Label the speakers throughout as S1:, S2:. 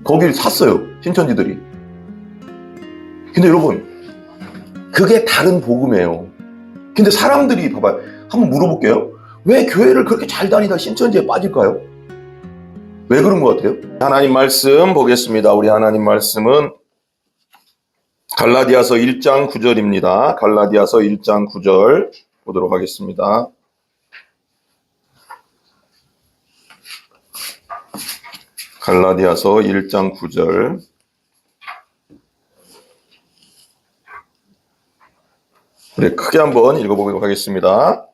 S1: 거길 샀어요, 신천지들이. 근데 여러분, 그게 다른 복음이에요. 근데 사람들이 봐봐요. 한번 물어볼게요. 왜 교회를 그렇게 잘 다니다 신천지에 빠질까요? 왜 그런 것 같아요? 하나님 말씀 보겠습니다. 우리 하나님 말씀은 갈라디아서 1장 9절입니다. 갈라디아서 1장 9절 보도록 하겠습니다. 갈라디아서 1장 9절. 우리 크게 한번 읽어보도록 하겠습니다.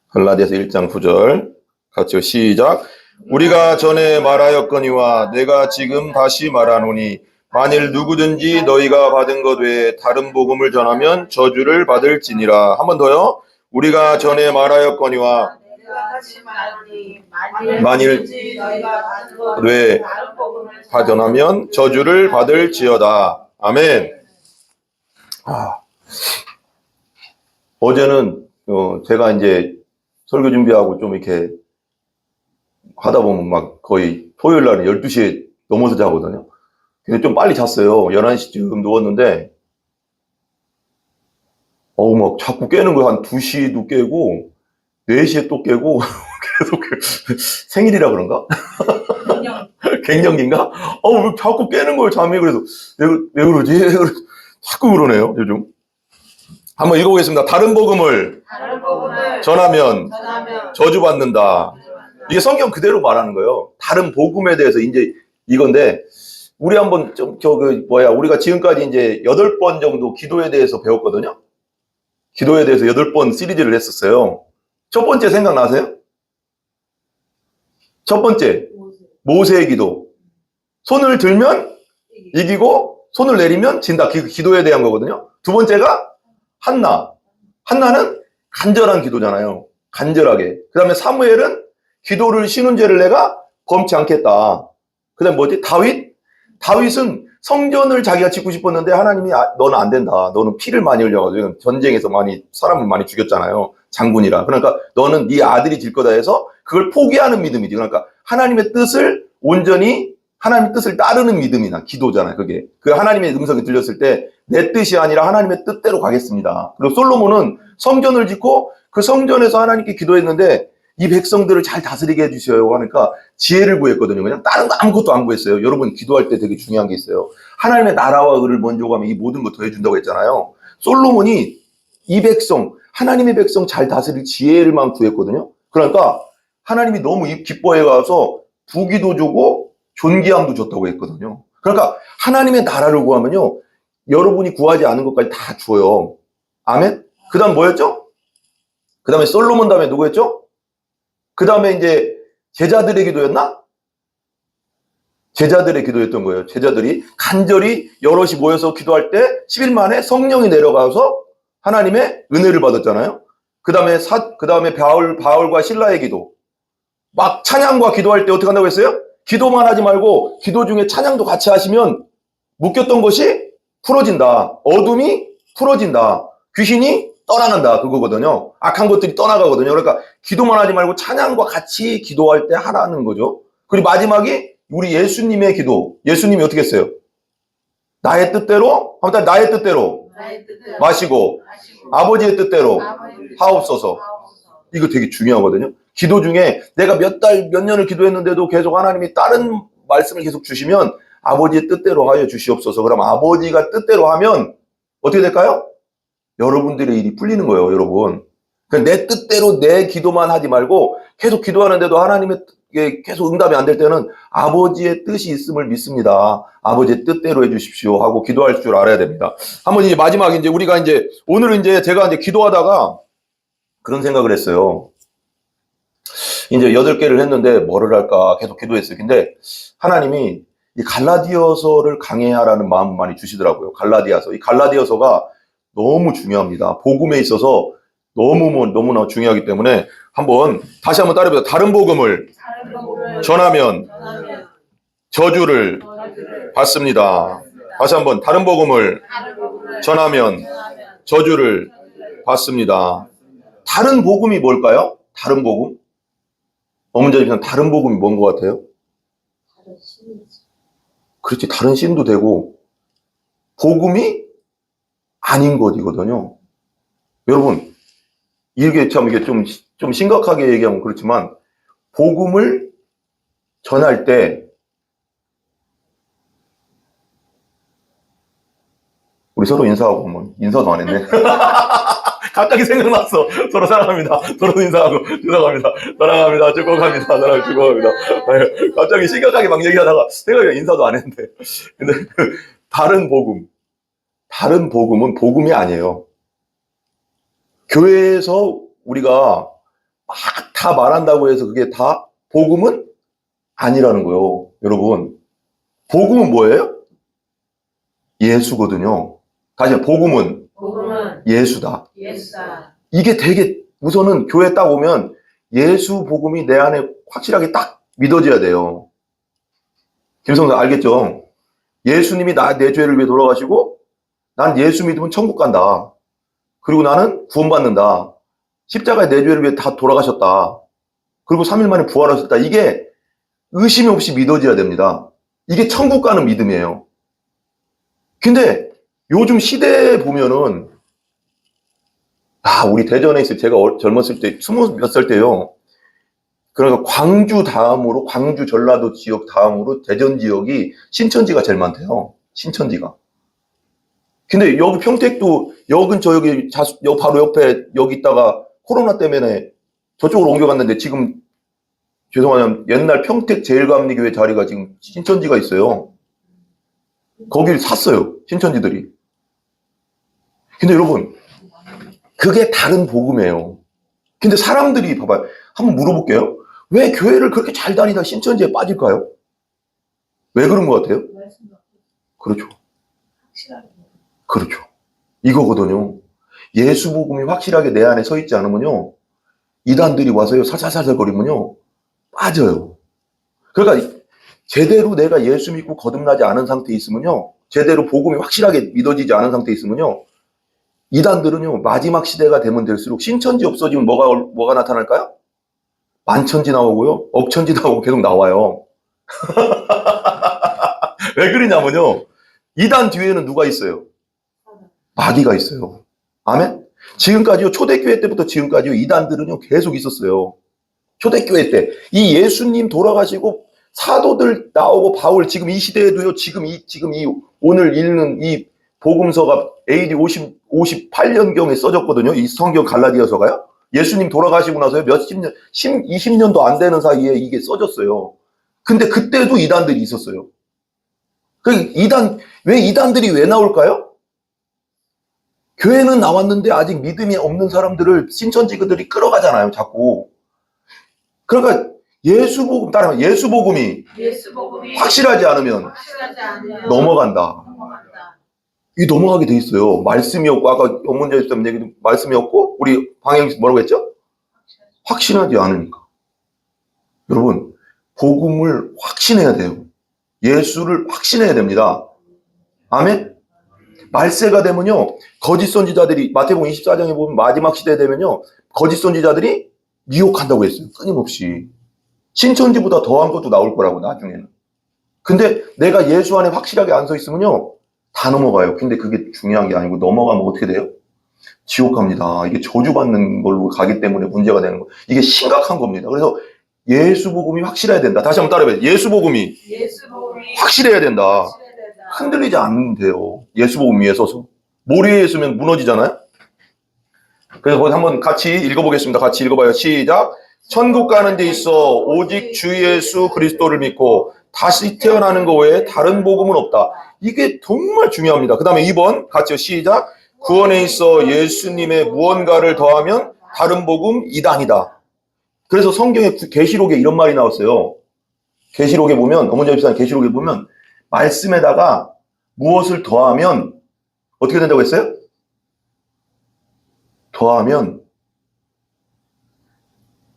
S1: 갈라디아서 1장 9절 같이 시작. 우리가 전에 말하였거니와 내가 지금 다시 말하노니 만일 누구든지 너희가 받은 것 외에 다른 복음을 전하면 저주를 받을지니라. 한 번 더요. 우리가 전에 말하였거니와 만일 외에 전하면 저주를 받을지어다. 아멘. 어제는 제가 이제 설교 준비하고 좀 이렇게 하다 보면 막 거의 토요일 날은 12시에 넘어서 자거든요. 근데 좀 빨리 잤어요. 11시쯤 누웠는데, 막 자꾸 깨는 거예요. 한 2시도 깨고, 4시에 또 깨고, 계속 생일이라 그런가? 갱년기인가? 왜 자꾸 깨는 거예요, 잠이. 그래서, 왜 그러지? 자꾸 그러네요, 요즘. 한번 읽어보겠습니다. 다른 복음을 전하면 저주받는다. 이게 성경 그대로 말하는 거예요. 다른 복음에 대해서 이제 이건데, 우리 한번 우리가 지금까지 이제 8번 정도 기도에 대해서 배웠거든요. 기도에 대해서 8번 시리즈를 했었어요. 첫 번째 생각나세요? 첫 번째, 모세의 기도. 손을 들면 이기고, 손을 내리면 진다. 기도에 대한 거거든요. 두 번째가 한나. 한나는 간절한 기도잖아요. 간절하게. 그 다음에 사무엘은 기도를 쉬는 죄를 내가 범치 않겠다. 그 다음에 뭐지? 다윗은 성전을 자기가 짓고 싶었는데 하나님이 너는 안 된다. 너는 피를 많이 흘려가지고 전쟁에서 사람을 많이 죽였잖아요. 장군이라. 그러니까 너는 네 아들이 질 거다 해서 그걸 포기하는 믿음이지. 그러니까 하나님의 뜻을 온전히 하나님의 뜻을 따르는 믿음이나 기도잖아요. 그게. 그 하나님의 음성이 들렸을 때 내 뜻이 아니라 하나님의 뜻대로 가겠습니다. 그리고 솔로몬은 성전을 짓고 그 성전에서 하나님께 기도했는데 이 백성들을 잘 다스리게 해주셔요 하니까 지혜를 구했거든요. 그냥 다른 거 아무것도 안 구했어요. 여러분 기도할 때 되게 중요한 게 있어요. 하나님의 나라와 의를 먼저 구하면 이 모든 거 더해준다고 했잖아요. 솔로몬이 이 백성, 하나님의 백성 잘 다스릴 지혜를만 구했거든요. 그러니까 하나님이 너무 기뻐해가서 부귀도 주고 존귀함도 줬다고 했거든요. 그러니까 하나님의 나라를 구하면요. 여러분이 구하지 않은 것까지 다 줘요. 아멘? 그 다음 뭐였죠? 그 다음에 솔로몬 다음에 누구였죠? 그 다음에 이제 제자들의 기도였나? 제자들의 기도였던 거예요. 제자들이 간절히 여럿이 모여서 기도할 때 10일 만에 성령이 내려가서 하나님의 은혜를 받았잖아요. 그 다음에 바울과 실라의 기도. 막 찬양과 기도할 때 어떻게 한다고 했어요? 기도만 하지 말고 기도 중에 찬양도 같이 하시면 묶였던 것이 풀어진다. 어둠이 풀어진다. 귀신이 떠나간다. 그거거든요. 악한 것들이 떠나가거든요. 그러니까 기도만 하지 말고 찬양과 같이 기도할 때 하라는 거죠. 그리고 마지막이 우리 예수님의 기도. 예수님이 어떻게 했어요? 나의 뜻대로 마시고 아버지의 뜻대로 하옵소서. 이거 되게 중요하거든요. 기도 중에 내가 몇 년을 기도했는데도 계속 하나님이 다른 말씀을 계속 주시면 아버지의 뜻대로 하여 주시옵소서. 그럼 아버지가 뜻대로 하면 어떻게 될까요? 여러분들의 일이 풀리는 거예요, 여러분. 내 뜻대로 내 기도만 하지 말고 계속 기도하는데도 하나님의 계속 응답이 안 될 때는 아버지의 뜻이 있음을 믿습니다. 아버지의 뜻대로 해주십시오 하고 기도할 줄 알아야 됩니다. 한번 이제 마지막 오늘은 제가 기도하다가 그런 생각을 했어요. 이제 8개를 했는데 뭐를 할까 계속 기도했어요. 근데 하나님이 이 갈라디아서를 강해하라는 마음을 많이 주시더라고요. 이 갈라디아서가 너무 중요합니다. 복음에 있어서 너무나 중요하기 때문에 다시 한번 따라해보자. 다른 복음을 전하면 저주를 받습니다. 다시 한번 다른 복음을 전하면 저주를 받습니다. 다른 복음이 뭘까요? 다른 복음? 어머니님 다른 복음이 뭔 것 같아요? 그렇지, 다른 신도 되고 복음이 아닌 것이거든요. 여러분, 이게 참 이게 좀 심각하게 얘기하면 그렇지만 복음을 전할 때 우리 서로 인사하고 한번 인사도 안 했네. 갑자기 생각났어. 서로 사랑합니다. 서로 인사하고 죄송합니다. 사랑합니다. 축복합니다. 사랑 축복합니다. 갑자기 심각하게 막 얘기하다가 생각이 인사도 안 했는데. 근데 다른 복음은 복음이 아니에요. 교회에서 우리가 막 다 말한다고 해서 그게 다 복음은 아니라는 거예요. 여러분, 복음은 뭐예요? 예수거든요. 다시 복음은 예수다. 이게 되게 우선은 교회 딱 오면 예수 복음이 내 안에 확실하게 딱 믿어져야 돼요. 김성도 알겠죠? 예수님이 내 죄를 위해 돌아가시고 난 예수 믿으면 천국 간다. 그리고 나는 구원받는다. 십자가에 내 죄를 위해 다 돌아가셨다. 그리고 3일 만에 부활하셨다. 이게 의심이 없이 믿어져야 됩니다. 이게 천국 가는 믿음이에요. 근데 요즘 시대에 보면은 우리 대전에 있을 제가 젊었을 때 20몇 살 때요. 그러니까 광주 다음으로 광주 전라도 지역 다음으로 대전 지역이 신천지가 제일 많대요. 신천지가. 근데 여기 평택도 여기 바로 옆에 여기 있다가 코로나 때문에 저쪽으로 옮겨갔는데 지금 죄송하지만 옛날 평택 제일감리교회 자리가 지금 신천지가 있어요. 거길 샀어요. 신천지들이. 근데 여러분, 그게 다른 복음이에요. 근데 사람들이 봐봐요. 한번 물어볼게요. 왜 교회를 그렇게 잘 다니다 신천지에 빠질까요? 왜 그런 것 같아요? 그렇죠. 그렇죠. 이거거든요. 예수 복음이 확실하게 내 안에 서 있지 않으면요, 이단들이 와서요 살살살살 거리면요 빠져요. 그러니까 제대로 내가 예수 믿고 거듭나지 않은 상태에 있으면요, 제대로 복음이 확실하게 믿어지지 않은 상태에 있으면요, 이단들은요 마지막 시대가 되면 될수록 신천지 없어지면 뭐가 나타날까요? 만천지 나오고요, 억천지 나오고 계속 나와요. 왜 그러냐면요, 이단 뒤에는 누가 있어요? 마귀가 있어요. 아멘? 지금까지요, 초대교회 때부터 지금까지요, 이단들은요 계속 있었어요. 초대교회 때 이 예수님 돌아가시고 사도들 나오고 바울, 지금 이 시대에도요, 지금 이 오늘 읽는 이 복음서가 AD 58년경에 써졌거든요. 이 성경 갈라디아서가요. 예수님 돌아가시고 나서요, 20년도 안 되는 사이에 이게 써졌어요. 근데 그때도 이단들이 있었어요. 왜 이단들이 왜 나올까요? 교회는 나왔는데 아직 믿음이 없는 사람들을 신천지들이 끌어가잖아요, 자꾸. 그러니까 따라하면 예수 복음이 확실하지 않으면 넘어간다. 이 넘어가게 돼 있어요. 말씀이 없고, 아까 원문제 때문에 얘기도 말씀이 없고, 우리 방향이 뭐라고 했죠? 확신하지 않으니까. 여러분, 복음을 확신해야 돼요. 예수를 확신해야 됩니다. 아멘? 말세가 되면요, 거짓 선지자들이, 마태복음 24장에 보면 마지막 시대 되면요, 거짓 선지자들이 미혹한다고 했어요. 끊임없이. 신천지보다 더한 것도 나올 거라고, 나중에는. 근데 내가 예수 안에 확실하게 안 서 있으면요, 다 넘어가요. 근데 그게 중요한 게 아니고, 넘어가면 어떻게 돼요? 지옥 갑니다. 이게 저주받는 걸로 가기 때문에 문제가 되는 거예요. 이게 심각한 겁니다. 그래서 예수 복음이 확실해야 된다. 다시 한번 따라해봐요. 예수 복음이 확실해야 된다. 흔들리지 않으면 돼요. 예수 복음 위에 서서. 모래에 있으면 무너지잖아요. 그래서 한번 같이 읽어보겠습니다. 같이 읽어봐요. 시작. 천국 가는 데 있어 오직 주 예수 그리스도를 믿고 다시 태어나는 것 외에 다른 복음은 없다. 이게 정말 중요합니다. 그 다음에 2번 같이요. 시작. 구원에 있어 예수님의 무언가를 더하면 다른 복음 이단이다. 그래서 성경에 계시록에 이런 말이 나왔어요. 계시록에 보면, 어머니 집사님 계시록에 보면 말씀에다가 무엇을 더하면 어떻게 된다고 했어요? 더하면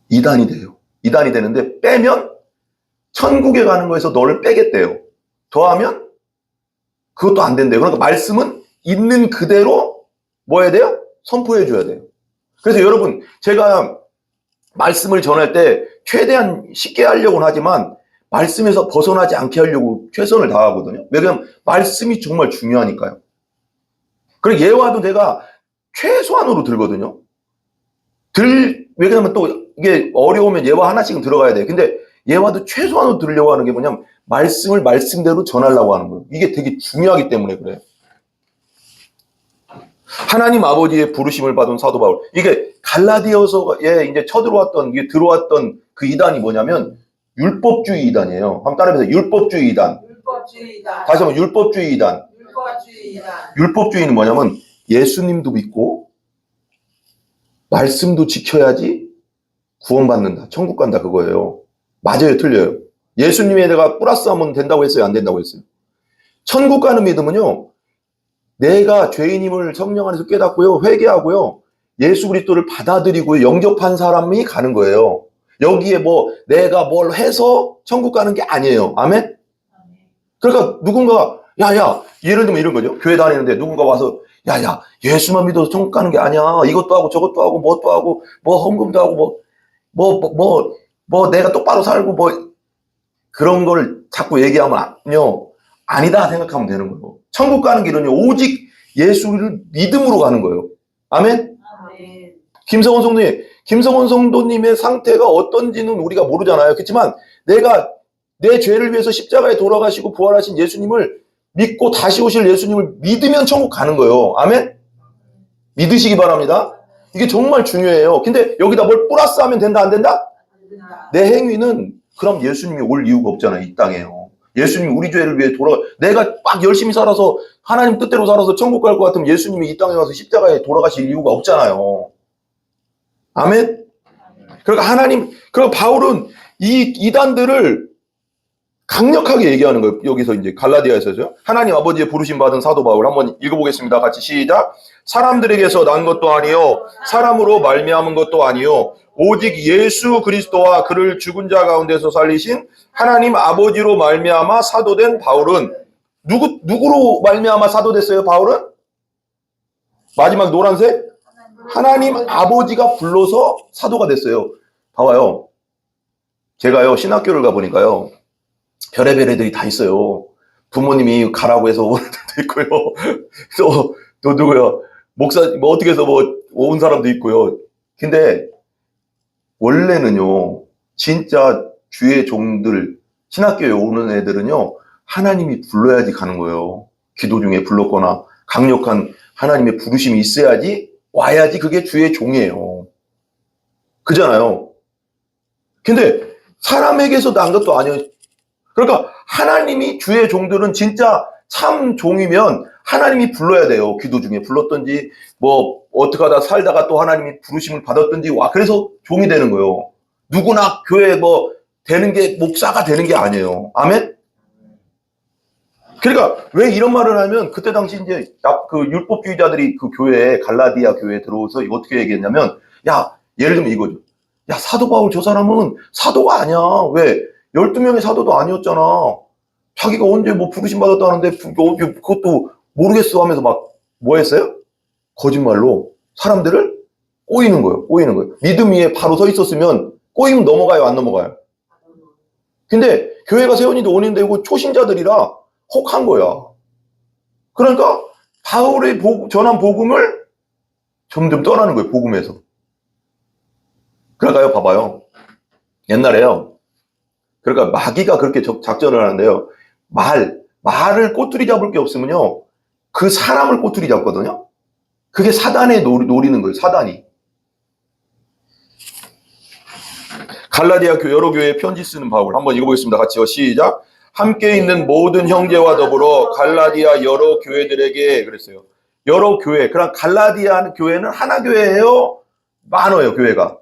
S1: 이단이 돼요. 이단이 되는데 빼면 천국에 가는 거에서 너를 빼겠대요. 더하면 그것도 안 된대요. 그러니까 말씀은 있는 그대로 뭐 해야 돼요? 선포해 줘야 돼요. 그래서 여러분, 제가 말씀을 전할 때 최대한 쉽게 하려고는 하지만 말씀에서 벗어나지 않게 하려고 최선을 다하거든요. 왜냐하면 말씀이 정말 중요하니까요. 그리고 예화도 내가 최소한으로 들거든요. 왜냐하면 또 이게 어려우면 예화 하나씩은 들어가야 돼요. 근데 예화도 최소한으로 들으려고 하는 게 뭐냐면 말씀을 말씀대로 전하려고 하는 거예요. 이게 되게 중요하기 때문에 그래요. 하나님 아버지의 부르심을 받은 사도 바울. 이게 갈라디아서에 이제 쳐들어왔던, 이게 들어왔던 그 이단이 뭐냐면 율법주의 이단이에요. 한번 따라해보세요. 율법주의 이단.
S2: 율법주의 이단.
S1: 다시 한번 율법주의 이단.
S2: 율법주의 이단.
S1: 율법주의는 뭐냐면 예수님도 믿고 말씀도 지켜야지 구원받는다. 천국 간다 그거예요. 맞아요, 틀려요? 예수님에다가 플러스하면 된다고 했어요, 안 된다고 했어요? 천국 가는 믿음은요, 내가 죄인임을 성령 안에서 깨닫고요, 회개하고요, 예수 그리스도를 받아들이고 영접한 사람이 가는 거예요. 여기에 뭐 내가 뭘 해서 천국 가는 게 아니에요. 아멘? 그러니까 누군가 야야, 예를 들면 이런 거죠. 교회 다니는데 누군가 와서 야야, 예수만 믿어서 천국 가는 게 아니야. 이것도 하고 저것도 하고 뭣도 하고 뭐 헌금도 하고 뭐 내가 똑바로 살고 뭐 그런 걸 자꾸 얘기하면요, 아니다 생각하면 되는 거예요. 천국 가는 길은요, 오직 예수를 믿음으로 가는 거예요. 아멘?
S2: 아멘.
S1: 김성원 성도님의 상태가 어떤지는 우리가 모르잖아요. 그렇지만 내가 내 죄를 위해서 십자가에 돌아가시고 부활하신 예수님을 믿고 다시 오실 예수님을 믿으면 천국 가는 거예요. 아멘? 믿으시기 바랍니다. 이게 정말 중요해요. 근데 여기다 뭘 플러스하면 된다, 안 된다? 내 행위는 그럼 예수님이 올 이유가 없잖아요. 이 땅에요. 예수님이 우리 죄를 위해 내가 막 열심히 살아서 하나님 뜻대로 살아서 천국 갈 것 같으면 예수님이 이 땅에 와서 십자가에 돌아가실 이유가 없잖아요. 아멘? 그러니까 그리고 바울은 이 이단들을 강력하게 얘기하는 거예요. 여기서 이제 갈라디아에서죠. 하나님 아버지의 부르심 받은 사도 바울 한번 읽어보겠습니다. 같이 시작. 사람들에게서 난 것도 아니요, 사람으로 말미암은 것도 아니요, 오직 예수 그리스도와 그를 죽은 자 가운데서 살리신 하나님 아버지로 말미암아 사도된 바울은 누구로 말미암아 사도됐어요? 바울은 마지막 노란색 하나님 아버지가 불러서 사도가 됐어요. 봐봐요. 제가요 신학교를 가보니까요 별의별 애들이 다 있어요. 부모님이 가라고 해서 온 애들도 있고요. 또 누구요? 목사 뭐 어떻게 해서 뭐 온 사람도 있고요. 근데 원래는요, 진짜 주의 종들, 신학교에 오는 애들은요, 하나님이 불러야지 가는 거예요. 기도 중에 불렀거나 강력한 하나님의 부르심이 있어야지 와야지 그게 주의 종이에요. 그잖아요. 근데 사람에게서 난 것도 아니에요. 그러니까 하나님이 주의 종들은 진짜 참 종이면 하나님이 불러야 돼요. 기도 중에 불렀든지 뭐 어떻게 하다 살다가 또 하나님이 부르심을 받았든지 와 그래서 종이 되는 거예요. 누구나 교회 뭐 되는 게 목사가 되는 게 아니에요. 아멘? 그러니까 왜 이런 말을 하면 그때 당시 이제 그 율법주의자들이 그 교회에 갈라디아 교회에 들어와서 어떻게 얘기했냐면 야 예를 들면 이거죠. 야 사도 바울 저 사람은 사도가 아니야. 왜? 12명의 사도도 아니었잖아. 자기가 언제 뭐 부르심 받았다는데 그것도 모르겠어 하면서 막 뭐 했어요? 거짓말로 사람들을 꼬이는 거예요. 믿음 위에 바로 서 있었으면 꼬이면 넘어가요, 안 넘어가요? 근데 교회가 세원이도 원인되고 초신자들이라 혹한 거야. 그러니까 바울의 전한 복음을 점점 떠나는 거예요, 복음에서. 그러니까요, 봐봐요. 옛날에요. 그러니까 마귀가 그렇게 작전을 하는데요. 말을 꼬투리 잡을 게 없으면요. 그 사람을 꼬투리 잡거든요. 그게 사단에 노리는 거예요, 사단이. 갈라디아 여러 교회에 편지 쓰는 바울. 한번 읽어보겠습니다. 같이요. 시작. 함께 있는 모든 형제와 더불어 갈라디아 여러 교회들에게 그랬어요. 여러 교회. 그럼 갈라디아 교회는 하나 교회예요? 많아요, 교회가.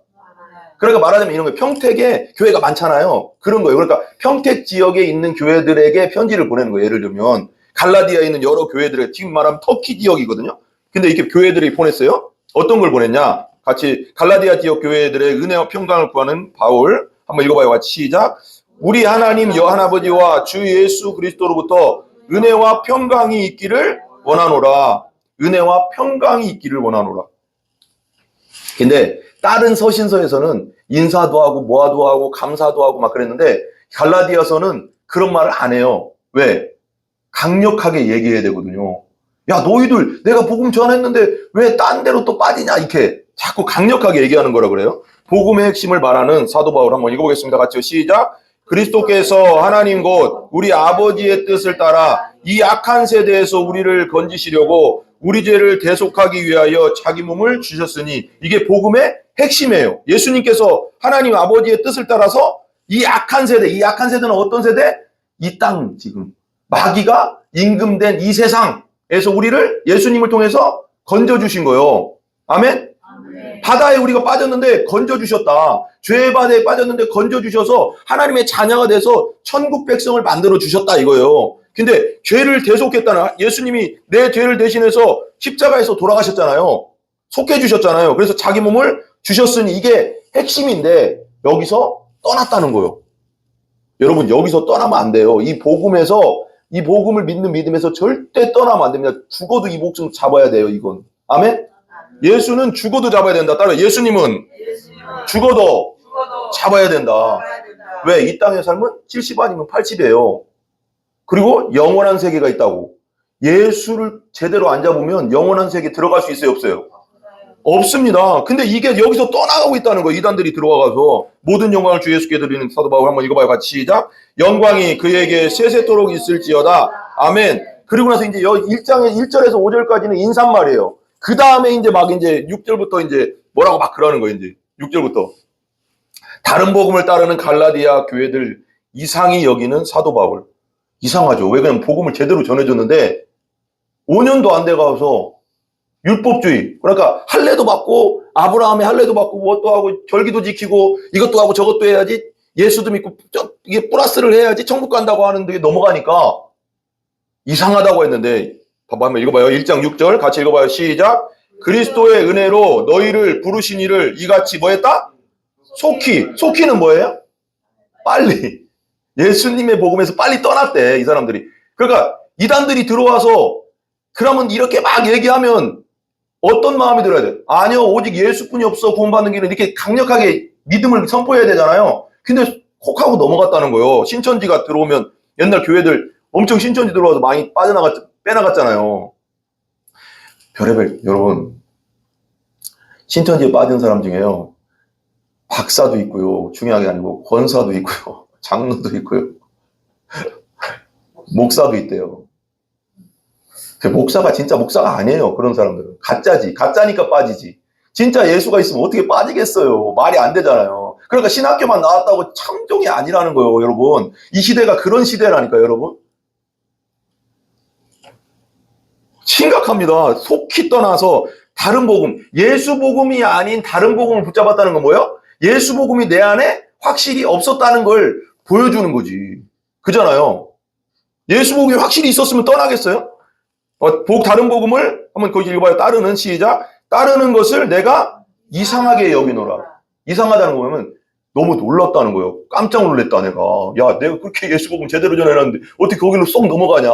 S1: 그러니까 말하자면 이런 거예요. 평택에 교회가 많잖아요. 그런 거예요. 그러니까 평택 지역에 있는 교회들에게 편지를 보내는 거예요. 예를 들면 갈라디아에 있는 여러 교회들에게, 지금 말하면 터키 지역이거든요. 근데 이렇게 교회들이 보냈어요. 어떤 걸 보냈냐? 같이 갈라디아 지역 교회들의 은혜와 평강을 구하는 바울. 한번 읽어봐요. 같이 시작. 우리 하나님 여하나버지와 주 예수 그리스도로부터 은혜와 평강이 있기를 원하노라. 은혜와 평강이 있기를 원하노라. 근데 다른 서신서에서는 인사도 하고 뭐도 하고 감사도 하고 막 그랬는데 갈라디아서는 그런 말을 안 해요. 왜? 강력하게 얘기해야 되거든요. 야, 너희들 내가 복음 전했는데 왜 딴 데로 또 빠지냐, 이렇게 자꾸 강력하게 얘기하는 거라 그래요. 복음의 핵심을 말하는 사도 바울 한번 읽어보겠습니다. 같이요. 시작. 그리스도께서 하나님 곧 우리 아버지의 뜻을 따라 이 악한 세대에서 우리를 건지시려고 우리 죄를 대속하기 위하여 자기 몸을 주셨으니, 이게 복음의 핵심이에요. 예수님께서 하나님 아버지의 뜻을 따라서 이 악한 세대, 이 악한 세대는 어떤 세대? 이 땅, 지금 마귀가 임금된 이 세상에서 우리를 예수님을 통해서 건져주신 거예요. 아멘? 바다에 우리가 빠졌는데 건져주셨다. 죄의 바다에 빠졌는데 건져주셔서 하나님의 자녀가 돼서 천국 백성을 만들어 주셨다, 이거예요. 근데 죄를 대속했다는, 예수님이 내 죄를 대신해서 십자가에서 돌아가셨잖아요. 속해주셨잖아요. 그래서 자기 몸을 주셨으니 이게 핵심인데 여기서 떠났다는 거예요. 여러분, 여기서 떠나면 안 돼요. 이 복음에서, 이 복음을 믿는 믿음에서 절대 떠나면 안 됩니다. 죽어도 이 목숨 잡아야 돼요, 이건. 아멘? 예수는 죽어도 잡아야 된다. 따라 예수님은 죽어도 잡아야 된다. 왜? 이 땅의 삶은 70 아니면 80이에요. 그리고 영원한 세계가 있다고. 예수를 제대로 안 잡으면 영원한 세계 들어갈 수 있어요, 없어요? 없습니다. 근데 이게 여기서 떠나가고 있다는 거예요. 이단들이 들어와가서. 모든 영광을 주 예수께 드리는 사도 바울 한번 읽어봐요. 같이 시작. 영광이 그에게 세세토록 있을지어다. 아멘. 그리고 나서 이제 1장의 1절에서 5절까지는 인사말이에요. 그 다음에 이제 막 이제 6절부터 이제 뭐라고 막 그러는 거예요. 이제 6절부터. 다른 복음을 따르는 갈라디아 교회들 이상히 여기는 사도 바울. 이상하죠. 왜? 그냥 복음을 제대로 전해줬는데 5년도 안 돼가서 율법주의, 그러니까 할례도 받고 아브라함의 할례도 받고 뭣도 하고 절기도 지키고 이것도 하고 저것도 해야지, 예수도 믿고 이게 플러스를 해야지 천국 간다고 하는데 넘어가니까 이상하다고 했는데, 봐봐, 한번 읽어봐요. 1장 6절 같이 읽어봐요. 시작. 그리스도의 은혜로 너희를 부르신 이를 이같이 뭐 했다? 속히는 뭐예요? 빨리. 예수님의 복음에서 빨리 떠났대, 이 사람들이. 그러니까 이단들이 들어와서 그러면 이렇게 막 얘기하면 어떤 마음이 들어야 돼? 아니요, 오직 예수뿐이 없어 구원받는 길은, 이렇게 강력하게 믿음을 선포해야 되잖아요. 근데 콕 하고 넘어갔다는 거예요. 신천지가 들어오면, 옛날 교회들 엄청 신천지 들어와서 많이 빼나갔잖아요. 별의별, 여러분, 신천지에 빠진 사람 중에요, 박사도 있고요, 중요한 게 아니고 권사도 있고요, 장로도 있고요, 목사도 있대요. 그 목사가 진짜 목사가 아니에요. 그런 사람들은 가짜지. 가짜니까 빠지지. 진짜 예수가 있으면 어떻게 빠지겠어요. 말이 안 되잖아요. 그러니까 신학교만 나왔다고 참종이 아니라는 거예요, 여러분. 이 시대가 그런 시대라니까요, 여러분. 심각합니다. 속히 떠나서 다른 복음, 예수 복음이 아닌 다른 복음을 붙잡았다는 건 뭐예요? 예수 복음이 내 안에 확실히 없었다는 걸 보여주는 거지. 그잖아요. 예수 복음이 확실히 있었으면 떠나겠어요? 다른 복음을 한번 거기 읽어봐요. 따르는, 시작. 따르는 것을 내가 이상하게 여기노라. 이상하다는 거 보면 너무 놀랐다는 거예요. 깜짝 놀랐다, 내가. 야, 내가 그렇게 예수 복음 제대로 전해놨는데 어떻게 거기로 쏙 넘어가냐.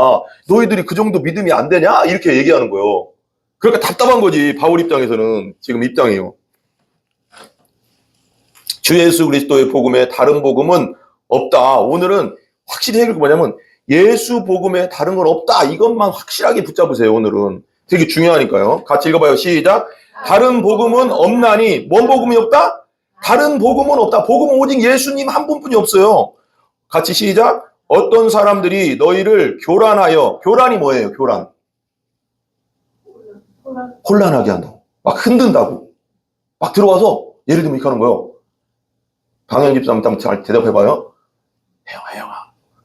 S1: 너희들이 그 정도 믿음이 안 되냐? 이렇게 얘기하는 거예요. 그러니까 답답한 거지, 바울 입장에서는. 지금 입장이에요. 주 예수 그리스도의 복음에 다른 복음은 없다. 오늘은 확실히 해결이 뭐냐면 예수 복음에 다른 건 없다. 이것만 확실하게 붙잡으세요, 오늘은. 되게 중요하니까요. 같이 읽어봐요. 시작. 다른 복음은 없나니. 뭔 복음이 없다? 다른 복음은 없다. 복음은 오직 예수님 한 분뿐이 없어요. 같이 시작. 어떤 사람들이 너희를 교란하여. 교란이 뭐예요? 교란. 혼란하게 한다고. 막 흔든다고. 막 들어와서 예를 들면 이렇게 하는 거예요. 방향 집사님 잘 대답해봐요. 혜영아.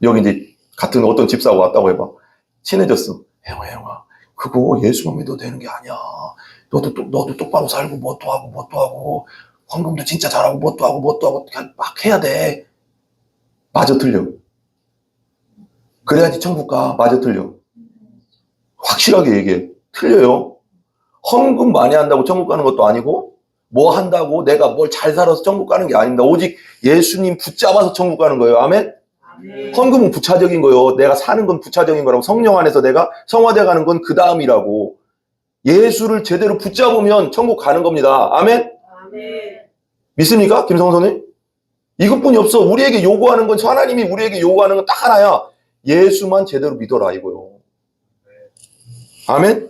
S1: 여기 이제 같은 어떤 집사하고 왔다고 해봐. 친해졌어. 혜영아. 그거 예수만 믿어도 되는 게 아니야. 너도 똑바로 살고 뭣도 하고 헌금도 진짜 잘하고 뭣도 하고 그냥 막 해야 돼. 맞아, 틀려. 그래야지 천국 가. 맞아, 틀려. 확실하게 얘기해. 틀려요. 헌금 많이 한다고 천국 가는 것도 아니고, 뭐 한다고 내가 뭘 잘 살아서 천국 가는 게 아닙니다. 오직 예수님 붙잡아서 천국 가는 거예요. 아멘? 헌금은 부차적인 거예요. 내가 사는 건 부차적인 거라고. 성령 안에서 내가 성화돼 가는 건 그 다음이라고. 예수를 제대로 붙잡으면 천국 가는 겁니다. 아멘?
S2: 아멘.
S1: 믿습니까? 김성선님? 이것뿐이 없어. 우리에게 요구하는 건, 하나님이 우리에게 요구하는 건 딱 하나야. 예수만 제대로 믿어라 이거요. 아멘?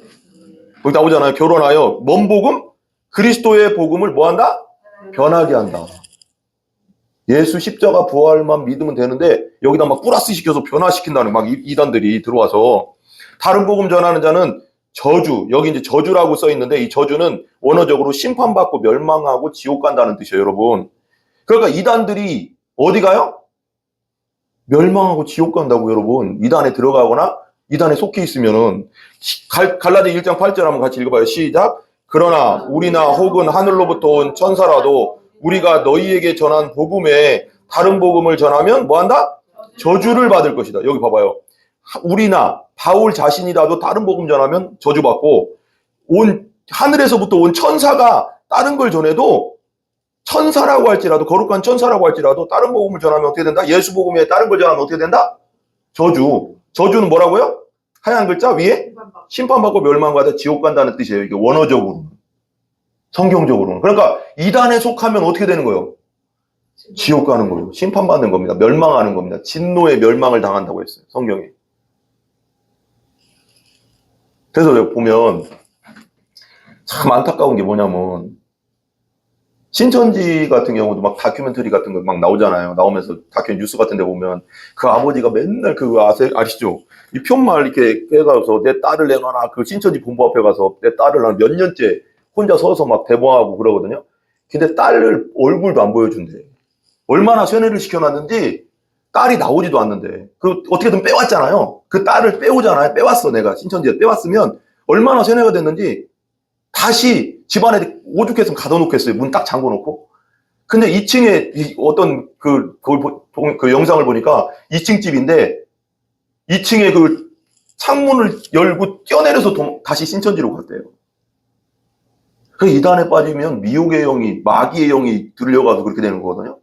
S1: 거기 나오잖아요. 결혼하여 뭔 복음? 그리스도의 복음을 뭐한다? 변하게 한다. 예수 십자가 부활만 믿으면 되는데 여기다 막 플러스 시켜서 변화시킨다는 막 이단들이 들어와서, 다른 복음 전하는 자는 저주, 여기 이제 저주라고 써 있는데 이 저주는 원어적으로 심판받고 멸망하고 지옥 간다는 뜻이에요, 여러분. 그러니까 이단들이 어디 가요? 멸망하고 지옥 간다고, 여러분. 이단에 들어가거나 이단에 속해 있으면은. 갈라디 1장 8절 한번 같이 읽어봐요. 시작. 그러나 우리나 혹은 하늘로부터 온 천사라도 우리가 너희에게 전한 복음에 다른 복음을 전하면 뭐한다? 저주를 받을 것이다. 여기 봐봐요. 우리나 바울 자신이라도 다른 복음 전하면 저주받고, 온 하늘에서부터 온 천사가 다른 걸 전해도, 천사라고 할지라도, 거룩한 천사라고 할지라도 다른 복음을 전하면 어떻게 된다? 예수 복음에 다른 걸 전하면 어떻게 된다? 저주. 저주는 뭐라고요? 하얀 글자 위에 심판받고 멸망받아 지옥 간다는 뜻이에요. 이게 원어적으로, 성경적으로는. 그러니까 이단에 속하면 어떻게 되는 거예요? 지옥 가는 거예요. 심판받는 겁니다. 멸망하는 겁니다. 진노의 멸망을 당한다고 했어요, 성경에. 그래서 보면 참 안타까운 게 뭐냐면, 신천지 같은 경우도 막 다큐멘터리 같은 거 막 나오잖아요. 나오면서 다큐 뉴스 같은 데 보면 그 아버지가 맨날 아시죠? 이 편말 이렇게 해가서 내 딸을 내놔라. 그 신천지 본부 앞에 가서 내 딸을 한 몇 년째 혼자 서서 막 대모하고 그러거든요. 근데 딸을 얼굴도 안 보여준대. 얼마나 세뇌를 시켜놨는지 딸이 나오지도 않는데. 그 어떻게든 빼왔잖아요. 그 딸을 빼오잖아요. 빼왔어, 내가 신천지에 빼왔으면 얼마나 세뇌가 됐는지 다시 집안에 오죽했으면 가둬놓겠어요. 문 딱 잠궈놓고. 근데 2층에 어떤 그 영상을 보니까 2층 집인데 2층에 그 창문을 열고 뛰어내려서 다시 신천지로 갔대요. 그 이단에 빠지면 미혹의 영이, 마귀의 영이 들려가서 그렇게 되는 거거든요.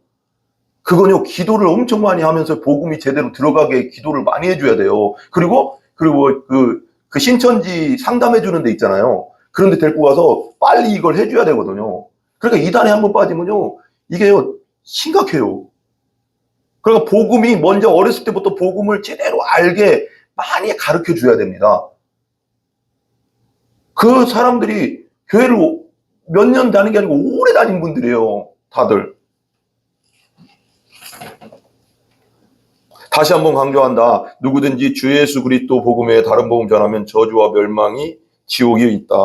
S1: 그건요, 기도를 엄청 많이 하면서 복음이 제대로 들어가게 기도를 많이 해줘야 돼요. 그리고 그 신천지 상담해주는 데 있잖아요. 그런데 데리고 가서 빨리 이걸 해줘야 되거든요. 그러니까 이단에 한번 빠지면요, 이게요, 심각해요. 그러니까 복음이 먼저 어렸을 때부터 복음을 제대로 알게 많이 가르쳐 줘야 됩니다. 그 사람들이 교회를 몇 년 다닌 게 아니고 오래 다닌 분들이에요, 다들. 다시 한번 강조한다. 누구든지 주 예수 그리스도 복음에 다른 복음 전하면 저주와 멸망이 지옥이 있다.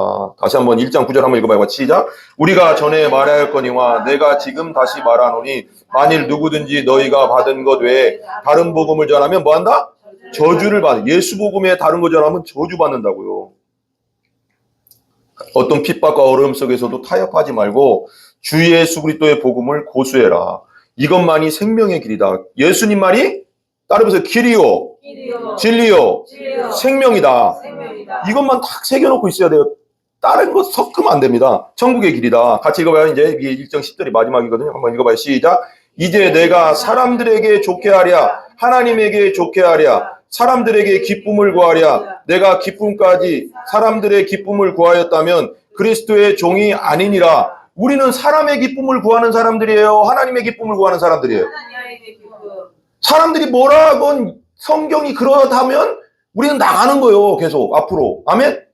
S1: 다시 한번 1장 9절 한번 읽어봐요. 시작. 우리가 전에 말하였거니와 내가 지금 다시 말하노니 만일 누구든지 너희가 받은 것 외에 다른 복음을 전하면 뭐한다? 저주를 받는. 예수 복음에 다른 거 전하면 저주 받는다고요. 어떤 핍박과 어려움 속에서도 타협하지 말고 주 예수 그리스도의 복음을 고수해라. 이것만이 생명의 길이다. 예수님 말이 따라해보세요. 길이요, 진리요, 생명이다. 이것만 딱 새겨놓고 있어야 돼요. 다른 거 섞으면 안 됩니다. 천국의 길이다. 같이 읽어봐요. 이제 이게 1장 10절이 마지막이거든요. 한번 읽어봐요. 시작. 이제 내가 사람들에게 좋게 하랴, 하나님에게 좋게 하랴, 사람들에게 기쁨을 구하랴. 내가 기쁨까지 사람들의 기쁨을 구하였다면 그리스도의 종이 아니니라. 우리는 사람의 기쁨을 구하는 사람들이에요? 하나님의 기쁨을 구하는 사람들이에요? 사람들이 뭐라 하건 성경이 그렇다면 우리는 나가는 거예요. 계속 앞으로. 아멘?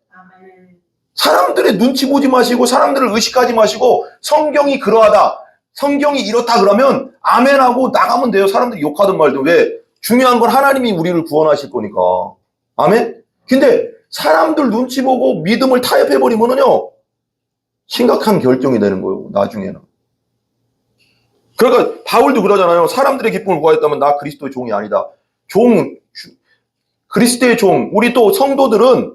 S1: 사람들의 눈치 보지 마시고 사람들을 의식하지 마시고 성경이 그러하다, 성경이 이렇다 그러면 아멘하고 나가면 돼요. 사람들이 욕하든 말든. 왜? 중요한 건 하나님이 우리를 구원하실 거니까. 아멘? 근데 사람들 눈치 보고 믿음을 타협해버리면은요, 심각한 결정이 되는 거예요, 나중에는. 그러니까 바울도 그러잖아요. 사람들의 기쁨을 구하였다면 나 그리스도의 종이 아니다. 그리스도의 종. 우리 또 성도들은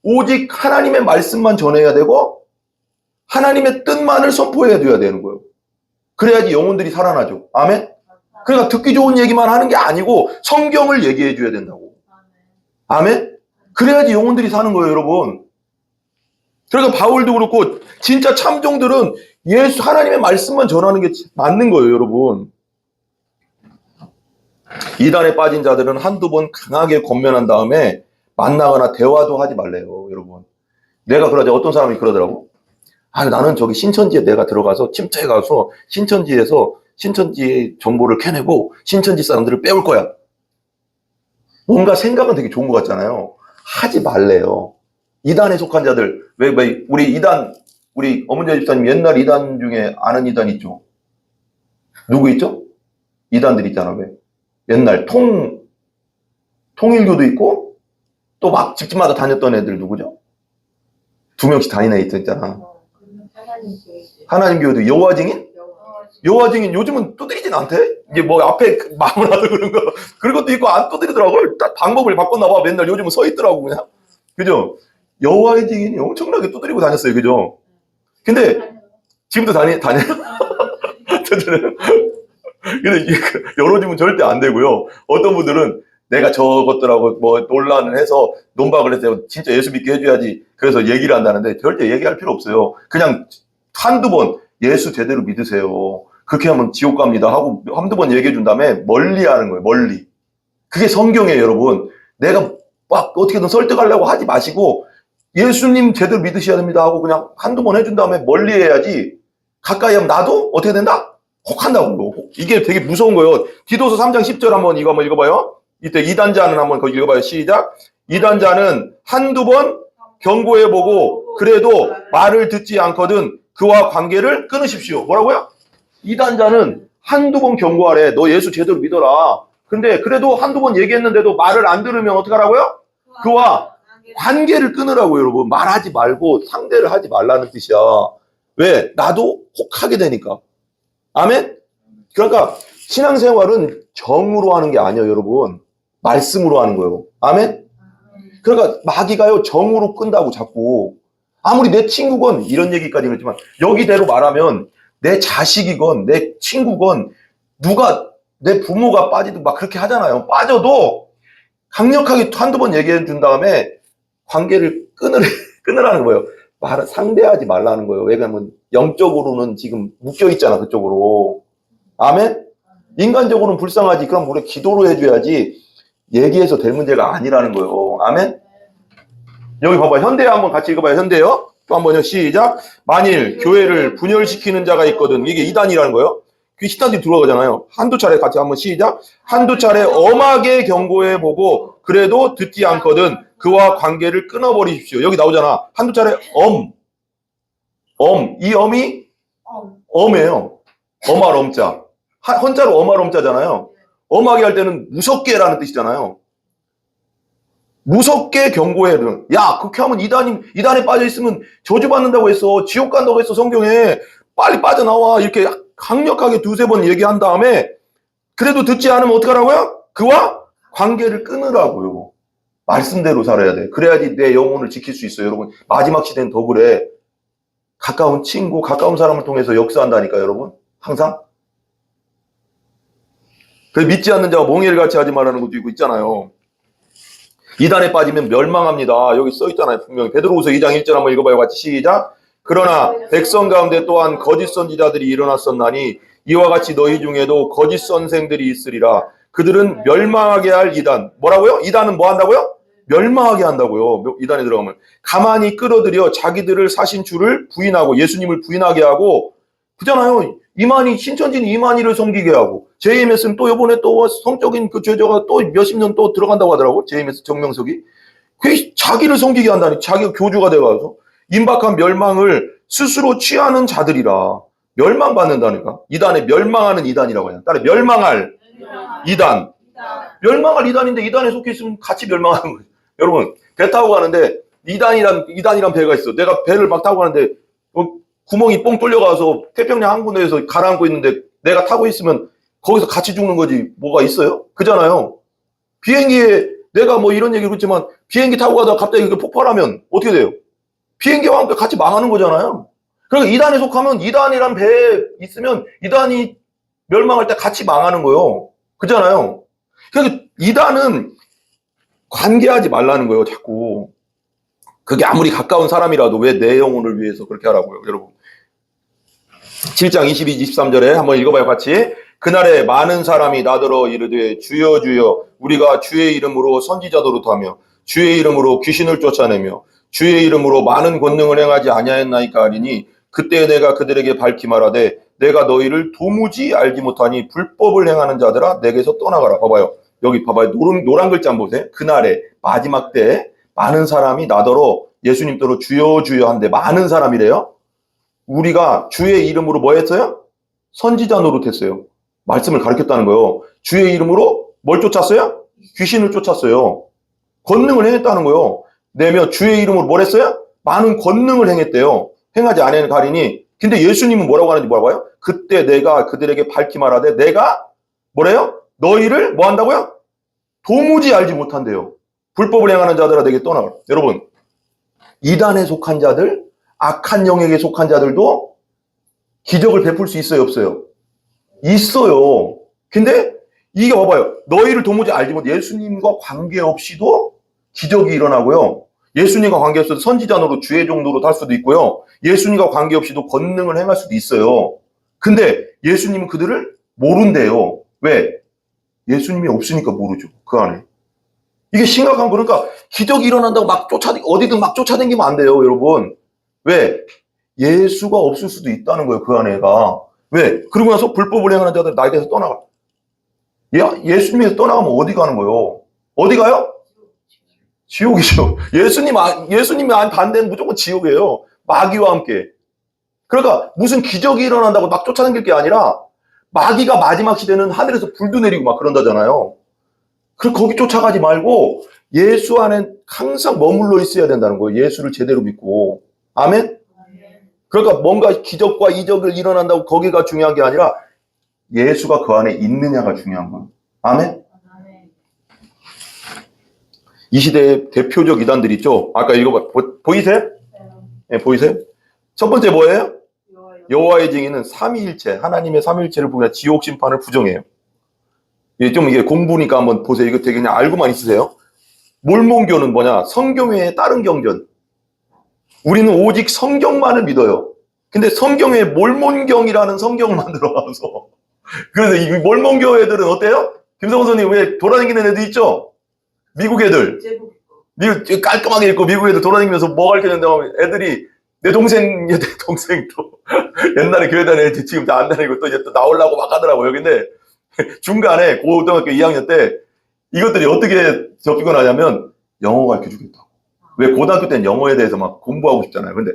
S1: 오직 하나님의 말씀만 전해야 되고 하나님의 뜻만을 선포해야 되는 거예요. 그래야지 영혼들이 살아나죠. 아멘? 그러니까 듣기 좋은 얘기만 하는 게 아니고 성경을 얘기해 줘야 된다고. 아멘? 그래야지 영혼들이 사는 거예요, 여러분. 그러니까 바울도 그렇고 진짜 참종들은 예수 하나님의 말씀만 전하는 게 맞는 거예요, 여러분. 이단에 빠진 자들은 한두 번 강하게 권면한 다음에 만나거나 대화도 하지 말래요, 여러분. 내가 그러자 어떤 사람이 그러더라고. 나는 저기 신천지에 내가 들어가서 침체에 가서 신천지에서 신천지의 정보를 캐내고 신천지 사람들을 빼올 거야. 뭔가 생각은 되게 좋은 것 같잖아요. 하지 말래요. 이단에 속한 자들, 왜 우리 이단, 우리 어문재 집사님 옛날 이단 중에 아는 이단 있죠? 누구 있죠? 이단들 있잖아. 왜? 옛날 통일교도 있고 또 막 집집마다 다녔던 애들 누구죠? 2명씩 다니는 애 있잖아. 하나님 교회도 여호와 증인? 여호와 증인 요즘은 두드리진 않대. 이게 뭐 앞에 마음을 하도 그런 거 그런 것도 있고 안 두드리더라고. 딱 방법을 바꿨나 봐. 맨날 요즘은 서 있더라고 그냥. 그죠? 여호와의 증인이 엄청나게 두드리고 다녔어요. 그죠? 근데 지금도 다녀요? 근데 이게 열어주면 절대 안 되고요. 어떤 분들은 내가 저것들하고 뭐 논란을 해서 논박을 해서 진짜 예수 믿게 해줘야지. 그래서 얘기를 한다는데 절대 얘기할 필요 없어요. 그냥 한두 번 예수 제대로 믿으세요. 그렇게 하면 지옥 갑니다 하고 한두 번 얘기해 준 다음에 멀리 하는 거예요. 멀리. 그게 성경이에요, 여러분. 내가 막 어떻게든 설득하려고 하지 마시고 예수님 제대로 믿으셔야 됩니다 하고 그냥 한두 번 해준 다음에 멀리 해야지. 가까이 하면 나도 어떻게 된다? 혹한다고. 이게 되게 무서운 거예요. 디도서 3장 10절 한번 이거 한번 읽어봐요. 이때 이단자는 한번 거기 읽어봐요. 시작. 이단자는 한두 번 경고해보고 그래도 말을 듣지 않거든 그와 관계를 끊으십시오. 뭐라고요? 이단자는 한두 번 경고하래. 너 예수 제대로 믿어라. 근데 그래도 한두 번 얘기했는데도 말을 안 들으면 어떡하라고요? 그와 관계를 끊으라고 여러분. 말하지 말고 상대를 하지 말라는 뜻이야. 왜? 나도 혹하게 되니까. 아멘? 그러니까 신앙생활은 정으로 하는 게 아니에요, 여러분. 말씀으로 하는 거예요. 아멘? 그러니까 마귀가요, 정으로 끈다고 자꾸. 아무리 내 친구건 이런 얘기까지 그렇지만 여기대로 말하면 내 자식이건 내 친구건 누가 내 부모가 빠지든 막 그렇게 하잖아요. 빠져도 강력하게 한두 번 얘기해 준 다음에 관계를 끊으라는 거예요. 말을 상대하지 말라는 거예요. 왜냐면 영적으로는 지금 묶여 있잖아, 그쪽으로. 아멘? 인간적으로는 불쌍하지. 그럼 우리 기도로 해줘야지 얘기해서 될 문제가 아니라는 거예요. 아멘? 여기 봐봐. 현대어 한번 같이 읽어봐요. 현대어. 또 한번요. 시작. 만일 교회를 분열시키는 자가 있거든. 이게 이단이라는 거예요. 그 시단들이 들어가잖아요. 한두 차례 같이 한번 시작. 한두 차례 엄하게 경고해보고 그래도 듣지 않거든 그와 관계를 끊어버리십시오. 여기 나오잖아. 한두 차례 이 엄이 엄이에요. 엄할 엄자. 헌자로 엄할 엄자잖아요. 엄하게 할 때는 무섭게라는 뜻이잖아요. 무섭게 경고해. 야, 그렇게 하면 이단에 빠져 있으면 저주받는다고 했어. 지옥 간다고 했어, 성경에. 빨리 빠져나와. 이렇게 강력하게 두세 번 얘기한 다음에 그래도 듣지 않으면 어떡하라고요? 그와 관계를 끊으라고요. 말씀대로 살아야 돼. 그래야지 내 영혼을 지킬 수 있어요. 여러분, 마지막 시대는 더 그래. 가까운 친구, 가까운 사람을 통해서 역사한다니까, 여러분. 항상. 그래서 믿지 않는 자와 몽해를 같이 하지 말라는 것도 있잖아요. 이단에 빠지면 멸망합니다. 여기 써있잖아요. 분명히. 베드로후서 2장 1절 한번 읽어봐요. 같이 시작. 그러나 백성 가운데 또한 거짓 선지자들이 일어났었나니 이와 같이 너희 중에도 거짓 선생들이 있으리라. 그들은 멸망하게 할 이단. 뭐라고요? 이단은 뭐 한다고요? 멸망하게 한다고요. 이단에 들어가면. 가만히 끌어들여 자기들을 사신 주를 부인하고 예수님을 부인하게 하고 그잖아요. 신천지는 이만희를 섬기게 하고 JMS는 또 이번에 또 성적인 그 죄자가 또 몇십 년 또 들어간다고 하더라고. JMS 정명석이. 그게 자기를 섬기게 한다니. 자기가 교주가 돼가서 임박한 멸망을 스스로 취하는 자들이라. 멸망받는다니까. 이단에 멸망하는 이단이라고 해요. 따라 멸망할 이단. 멸망할 이단인데 이단에 속해 있으면 같이 멸망하는 거예요. 여러분, 배 타고 가는데 이단이란 배가 있어. 내가 배를 막 타고 가는데 구멍이 뻥 뚫려가서 태평양 항구내에서 가라앉고 있는데 내가 타고 있으면 거기서 같이 죽는 거지 뭐가 있어요? 그잖아요. 비행기에 내가 뭐 이런 얘기를 했지만 비행기 타고 가다가 갑자기 그게 폭발하면 어떻게 돼요? 비행기와 함께 같이 망하는 거잖아요. 그러니까 이단에 속하면 이단이란 배에 있으면 이단이 멸망할 때 같이 망하는 거예요. 그잖아요. 그러니까 이단은 관계하지 말라는 거예요, 자꾸. 그게 아무리 가까운 사람이라도 왜 내 영혼을 위해서 그렇게 하라고요, 여러분. 7장 22, 23절에 한번 읽어봐요, 같이. 그날에 많은 사람이 나더러 이르되 주여 주여 우리가 주의 이름으로 선지자 노릇하며 주의 이름으로 귀신을 쫓아내며 주의 이름으로 많은 권능을 행하지 아니하였나이까 하리니 그때 내가 그들에게 밝히 말하되 내가 너희를 도무지 알지 못하니 불법을 행하는 자들아 내게서 떠나가라. 봐봐요. 여기 봐봐요. 노란 글자 한번 보세요. 그날에 마지막 때에 많은 사람이 나더러 예수님 더러 주여 주여 한데 많은 사람이래요. 우리가 주의 이름으로 뭐 했어요? 선지자 노릇했어요. 말씀을 가르쳤다는 거예요. 주의 이름으로 뭘 쫓았어요? 귀신을 쫓았어요. 권능을 행했다는 거예요. 내며 주의 이름으로 뭘 했어요? 많은 권능을 행했대요. 행하지 않은 가리니. 근데 예수님은 뭐라고 하는지 뭐라고요? 그때 내가 그들에게 밝히 말하되 내가 뭐래요? 너희를 뭐 한다고요? 도무지 알지 못한대요. 불법을 행하는 자들아 내게 떠나라. 여러분, 이단에 속한 자들, 악한 영역에 속한 자들도 기적을 베풀 수 있어요, 없어요? 있어요. 근데 이게 봐봐요. 너희를 도무지 알지 못, 예수님과 관계없이도 기적이 일어나고요. 예수님과 관계없이도 선지자노로 주의 종로로 할 수도 있고요. 예수님과 관계없이도 권능을 행할 수도 있어요. 근데 예수님은 그들을 모른대요. 왜? 예수님이 없으니까 모르죠. 그 안에. 이게 심각한 거. 그러니까 기적이 일어난다고 막 어디든 막 쫓아다니면 안 돼요, 여러분. 왜? 예수가 없을 수도 있다는 거예요, 그 안에가. 왜? 그러고 나서 불법을 행하는 자들 나에 대해서 떠나가. 예수님에서 떠나가면 어디 가는 거예요? 어디 가요? 지옥이죠. 예수님이 반대는 무조건 지옥이에요. 마귀와 함께. 그러니까 무슨 기적이 일어난다고 막 쫓아다닐 게 아니라 마귀가 마지막 시대는 하늘에서 불도 내리고 막 그런다잖아요. 그래서 거기 쫓아가지 말고 예수 안에 항상 머물러 있어야 된다는 거예요. 예수를 제대로 믿고. 아멘? 그러니까 뭔가 기적과 이적을 일어난다고 거기가 중요한 게 아니라 예수가 그 안에 있느냐가 중요한 거예요. 아멘? 이 시대의 대표적 이단들 있죠? 아까 읽어봐. 보이세요? 네, 보이세요? 첫 번째 뭐예요? 여호와의 증인은 삼위일체, 하나님의 삼위일체를 보면 지옥 심판을 부정해요. 이게 공부니까 한번 보세요. 이거 되게 그냥 알고만 있으세요. 몰몬교는 뭐냐? 성경 외에 다른 경전. 우리는 오직 성경만을 믿어요. 근데 성경 외에 몰몬경이라는 성경을 만들어놔서. 그래서 이 몰몬교 애들은 어때요? 김성훈 선생님 왜 돌아다니는 애들 있죠? 미국 애들. 미국 깔끔하게 입고 미국 애들 돌아다니면서 뭐 가르치는데 애들이 내 동생도 옛날에 교회 다니는 애들 지금 다 안 다니고 또 이제 또 나오려고 막 하더라고요. 근데 중간에 고등학교 2학년 때 이것들이 어떻게 접근을 하냐면 영어 가르쳐 주겠다고. 왜 고등학교 때는 영어에 대해서 막 공부하고 싶잖아요. 근데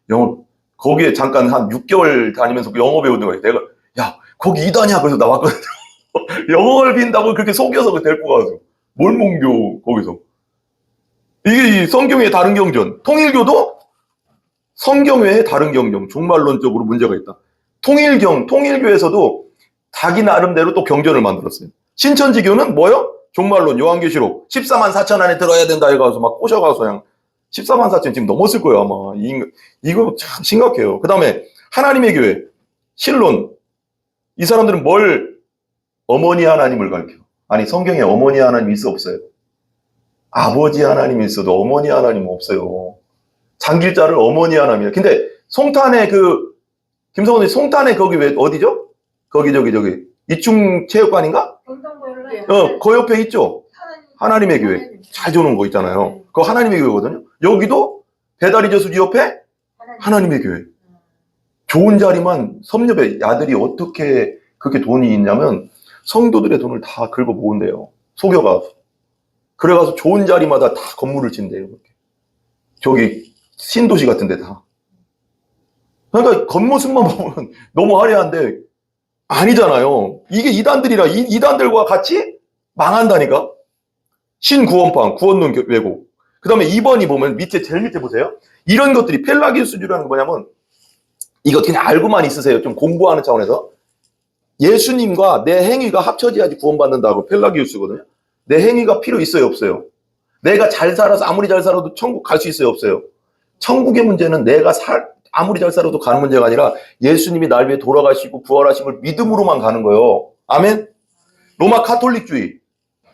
S1: 영어 거기에 잠깐 한 6개월 다니면서 영어 배우는 거예요. 내가 야 거기 이단이야 그래서 나왔거든요. 영어를 빈다고 그렇게 속여서 데리고 가서 몰몬교 거기서 이게 이 성경의 다른 경전. 통일교도 성경 외에 다른 경전. 종말론적으로 문제가 있다. 통일교에서도 자기 나름대로 또 경전을 만들었어요. 신천지교는 뭐요? 종말론, 요한계시록 14만 4천 안에 들어야 된다 해가서 막 꼬셔가서 그냥 14만 4천 지금 넘었을 거예요 아마. 이거 참 심각해요. 그 다음에 하나님의 교회 신론. 이 사람들은 뭘 어머니 하나님을 가르쳐. 아니 성경에 어머니 하나님이 있어 없어요? 아버지 하나님이 있어도 어머니 하나님은 없어요. 장길자를 어머니 하나님이에요. 근데 송탄에 김성원이 송탄에 거기 왜 어디죠? 거기 이충 체육관인가? 그 옆에 있죠. 하나님의 교회 잘 주는 거 있잖아요. 그거 하나님의 교회거든요. 여기도 배달이저수지 옆에 하나님의 교회. 좋은 자리만 섭렵에 아들이 어떻게 그렇게 돈이 있냐면 성도들의 돈을 다 긁어 모은대요. 속여가서. 그래가서 좋은 자리마다 다 건물을 짓는데요. 저기 신도시 같은 데 다. 그러니까 겉모습만 보면 너무 화려한데 아니잖아요. 이게 이단들이라 이단들과 같이 망한다니까. 신구원파, 구원론 왜곡. 그 다음에 2번이 보면 제일 밑에 보세요. 이런 것들이 펠라기우스주라는 게 뭐냐면 이거 그냥 알고만 있으세요. 좀 공부하는 차원에서. 예수님과 내 행위가 합쳐져야지 구원받는다고 펠라기우스거든요. 내 행위가 필요 있어요, 없어요? 내가 잘 살아서 아무리 잘 살아도 천국 갈 수 있어요, 없어요? 천국의 문제는 내가 아무리 잘 살아도 가는 문제가 아니라 예수님이 날 위해 돌아가시고 부활하신 걸 믿음으로만 가는 거예요. 아멘? 로마 카톨릭주의.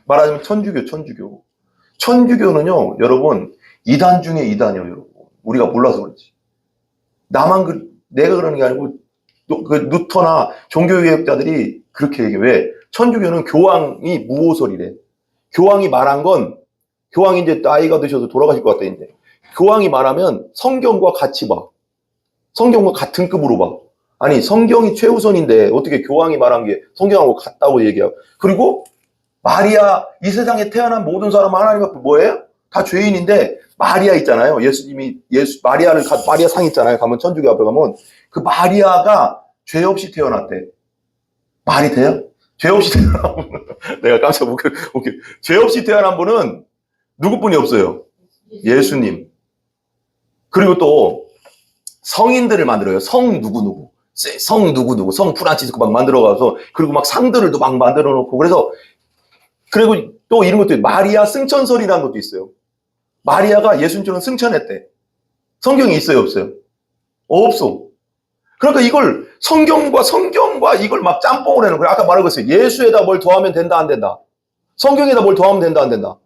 S1: 말하자면 천주교. 천주교는요, 여러분, 이단 중에 이단이에요, 여러분. 우리가 몰라서 그렇지. 내가 그러는 게 아니고, 루터나 종교개혁자들이 그렇게 얘기해. 왜? 천주교는 교황이 무오설이래. 교황이 말한 건, 교황이 이제 나이가 드셔서 돌아가실 것 같다, 이제. 교황이 말하면 성경과 같이 봐. 성경과 같은 급으로 봐. 아니, 성경이 최우선인데 어떻게 교황이 말한 게 성경하고 같다고 얘기하고. 그리고 마리아, 이 세상에 태어난 모든 사람은 하나님 앞에 뭐예요? 다 죄인인데 마리아 있잖아요. 예수님이 마리아 상 있잖아요. 가면 천주교 앞에 가면 그 마리아가 죄 없이 태어났대. 말이 돼요? 죄 없이 태어난 분은 내가 깜짝 웃겨. 죄 없이 태어난 분은 누구뿐이 없어요? 예수님. 그리고 또 성인들을 만들어요. 성 누구누구. 성 누구누구. 성 프란치스코 막 만들어가서 그리고 막 상들을 또 막 만들어 놓고 그리고 또 이런 것도 마리아 승천설이라는 것도 있어요. 마리아가 예수님처럼 승천했대. 성경에 있어요, 없어요? 없어. 그러니까 이걸 성경과 이걸 막 짬뽕을 해놓은 거예요. 아까 말한 것처럼 예수에다 뭘 더하면 된다, 안 된다. 성경에다 뭘 더하면 된다, 안 된다.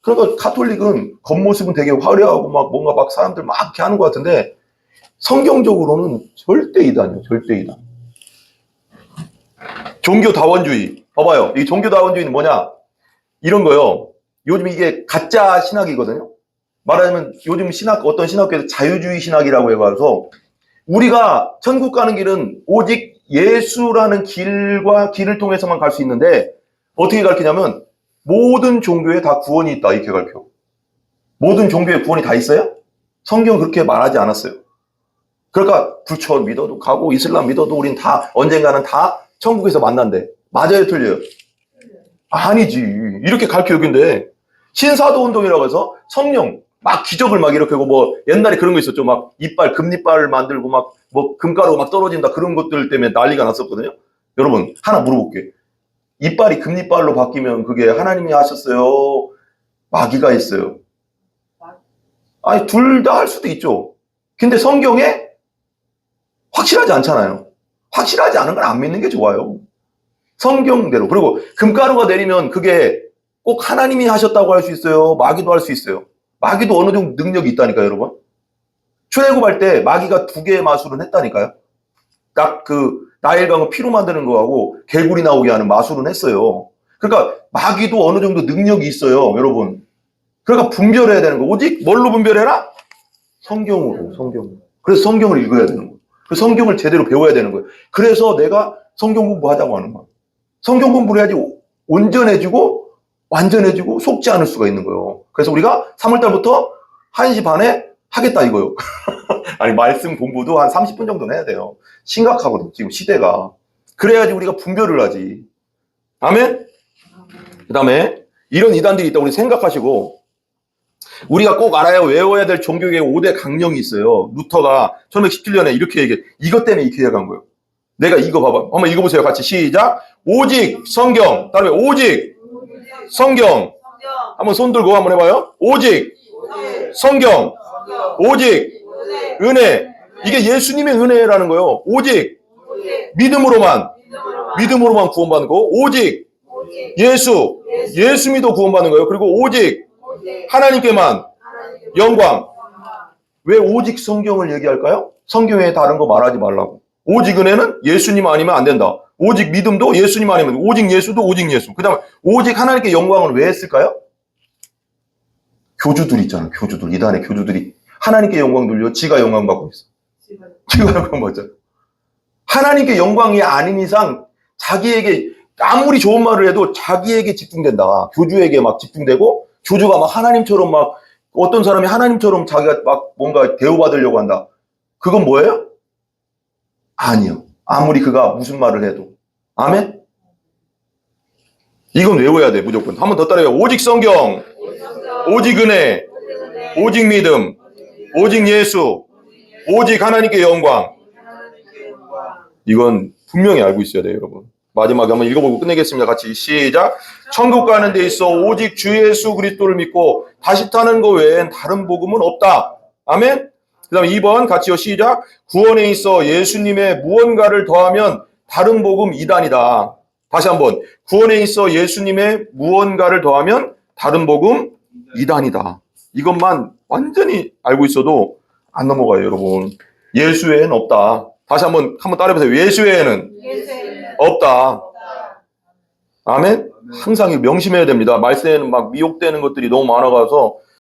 S1: 그러니까 카톨릭은 겉모습은 되게 화려하고 막 뭔가 막 사람들 막 이렇게 하는 것 같은데 성경적으로는 절대 이단이에요, 절대 이단. 종교다원주의. 봐봐요. 이 종교다원주의는 뭐냐? 이런 거요. 요즘 이게 가짜 신학이거든요. 말하자면 요즘 어떤 신학교에서 자유주의 신학이라고 해가지고 우리가 천국 가는 길은 오직 예수라는 길을 통해서만 갈 수 있는데 어떻게 가르치냐면 모든 종교에 다 구원이 있다 이렇게 가르쳐. 모든 종교에 구원이 다 있어요? 성경은 그렇게 말하지 않았어요. 그러니까 불처 믿어도 가고 이슬람 믿어도 우린 다 언젠가는 다 천국에서 만난대. 맞아요, 틀려요? 아니지. 이렇게 가르쳐 여긴데 신사도운동이라고 해서 성령 막 기적을 막 이렇게 하고 뭐 옛날에 그런 거 있었죠. 막 금리빨을 만들고 막 뭐 금가루 막 떨어진다 그런 것들 때문에 난리가 났었거든요. 여러분 하나 물어볼게요. 이빨이 금리빨로 바뀌면 그게 하나님이 하셨어요? 마귀가 했어요? 아니 둘 다 할 수도 있죠. 근데 성경에 확실하지 않잖아요. 확실하지 않은 건 안 믿는 게 좋아요. 성경대로. 그리고 금가루가 내리면 그게 꼭 하나님이 하셨다고 할 수 있어요. 마귀도 할 수 있어요. 마귀도 어느 정도 능력이 있다니까요, 여러분. 출애굽할 때 마귀가 2개의 마술은 했다니까요. 딱 나일강을 피로 만드는 거하고 개구리 나오게 하는 마술은 했어요. 그러니까 마귀도 어느 정도 능력이 있어요, 여러분. 그러니까 분별해야 되는 거. 오직 뭘로 분별해라? 성경으로. 그래서 성경을 읽어야 되는 거예요. 그 성경을 제대로 배워야 되는 거예요. 그래서 내가 성경 공부하자고 하는 거예요. 성경 공부를 해야지 온전해지고 완전해지고 속지 않을 수가 있는 거예요. 그래서 우리가 3월달부터 1시 반에 하겠다 이거요. 아니 말씀 공부도 한 30분 정도는 해야 돼요. 심각하거든 지금 시대가. 그래야지 우리가 분별을 하지. 아멘? 그 다음에 이런 이단들이 있다고 우리 생각하시고 우리가 꼭 알아야 외워야 될 종교계의 5대 강령이 있어요. 루터가 1517년에 이렇게 얘기해. 이것 때문에 이렇게 얘기한 거예요. 내가 이거 봐봐. 한번 읽어보세요. 같이 시작. 오직 성경. 다음에 오직 성경. 한번 손 들고 한번 해봐요. 오직 성경. 오직 은혜. 이게 예수님의 은혜라는 거예요. 오직 믿음으로만 구원받는 거. 오직 예수 믿어 구원받는 거예요. 그리고 오직 하나님께만 영광. 왜 오직 성경을 얘기할까요? 성경에 다른 거 말하지 말라고. 오직 은혜는 예수님 아니면 안 된다. 오직 믿음도 예수님 아니면 오직 예수도 오직 예수. 그 다음에 오직 하나님께 영광을 왜 했을까요? 교주들 있잖아요. 교주들. 이단의 교주들이 하나님께 영광 돌려 지가 영광 받고 있어. 지가 영광 받잖아. 하나님께 영광이 아닌 이상 자기에게 아무리 좋은 말을 해도 자기에게 집중된다. 교주에게 막 집중되고 교주가 막 하나님처럼 막 어떤 사람이 하나님처럼 자기가 막 뭔가 대우받으려고 한다. 그건 뭐예요? 아니요. 아무리 그가 무슨 말을 해도. 아멘? 이건 외워야 돼, 무조건. 한 번 더 따라해요. 오직 성경, 오직 은혜, 오직 믿음, 오직 예수, 오직 하나님께 영광. 이건 분명히 알고 있어야 돼요, 여러분. 마지막에 한번 읽어보고 끝내겠습니다. 같이 시작. 천국 가는 데 있어 오직 주 예수 그리스도를 믿고 다시 타는 것 외엔 다른 복음은 없다. 아멘? 그 다음에 2번 같이요. 시작. 구원에 있어 예수님의 무언가를 더하면 다른 복음 이단이다. 다시 한번. 구원에 있어 예수님의 무언가를 더하면 다른 복음 이단이다. 이것만 완전히 알고 있어도 안 넘어가요, 여러분. 예수 외에는 없다. 다시 한번 따라해보세요. 예수 외에는 없다. 아멘? 항상 명심해야 됩니다. 말세에는 막 미혹되는 것들이 너무 많아가서